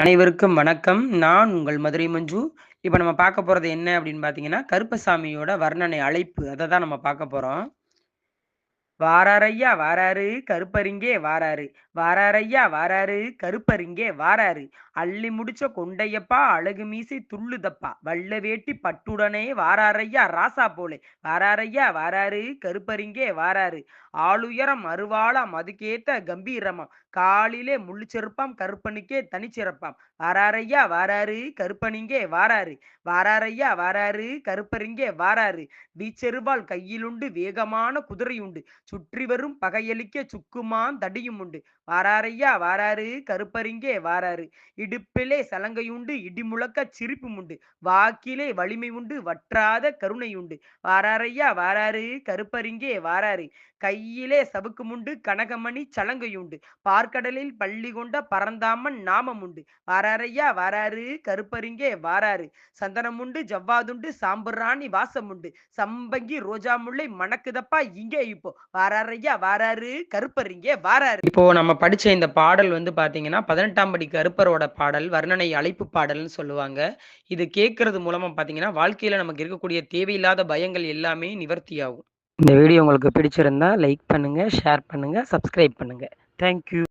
அனைவருக்கும் வணக்கம். நான் உங்கள் மதுரை மஞ்சு. இப்ப நம்ம பார்க்க போறது என்ன அப்படின்னு பார்த்தீங்கன்னா, கருப்பசாமியோட வர்ணனை அழைப்பு. அத தான் நம்ம பார்க்க போறோம். வாராரையா வாராரு கருப்பரிங்கே வாராரு. வாராரையா வாராரு கருப்பரிங்கே வாராரு. அள்ளி முடிச்ச கொண்டையப்பா அழகு மீசை துள்ளுதப்பா. வள்ள வேட்டி பட்டுடனே வாராரையா ராசா போலே. வாராரையா வாராரு கருப்பரிங்கே வாராரு. ஆளுயரம் அருவாளாம் அதுக்கேத்த கம்பீரமாம். காலிலே முள்ளு செருப்பாம் கருப்பனுக்கே தனிச்சிறப்பாம். வாராரையா வாராரு கருப்பனிங்கே வாராரு. வாராரையா வாராரு கருப்பரிங்கே வாராரு. வீச்செருவாள் கையிலுண்டு வேகமான குதிரையுண்டு. சுற்றி வரும் பகையளிக்க சுக்குமான் தடியும் உண்டு. வாராரையா வாராரு கருப்பரிங்கே வாராரு. இடுப்பிலே சலங்கையுண்டு இடிமுழக்க சிரிப்பும் உண்டு. வாக்கிலே வலிமை உண்டு வற்றாத கருணை உண்டு. வாராரையா வாராரு கருப்பரிங்கே வாராரு. கையிலே சவுக்குமுண்டு கனகமணி சலங்கையுண்டு. பார்க்கடலில் பள்ளி கொண்ட பரந்தாமன் நாமம் உண்டு. வாராரையா வாராரு கருப்பரிங்கே வாராரு. சந்தனமுண்டு ஜவ்வாதுண்டு சாம்பிராணி வாசம் உண்டு. சம்பங்கி ரோஜா முல்லை மணக்குதப்பா இங்கே இப்போ. வாராரையா வாராரு கருப்பர் இங்கே வாராரு. இப்போ நம்ம படிச்ச இந்த பாடல் வந்து பாத்தீங்கன்னா 18ஆம் படி கருப்பரோட பாடல், வர்ணனை அழைப்பு பாடல்னு சொல்லுவாங்க. இது கேட்கறது மூலமா பாத்தீங்கன்னா வாழ்க்கையில நமக்கு இருக்கக்கூடிய தேவையில்லாத பயங்கள் எல்லாமே நிவர்த்தியாகும். இந்த வீடியோ உங்களுக்கு பிடிச்சிருந்தா லைக் பண்ணுங்க, ஷேர் பண்ணுங்க, சப்ஸ்கிரைப் பண்ணுங்க. தேங்க்யூ.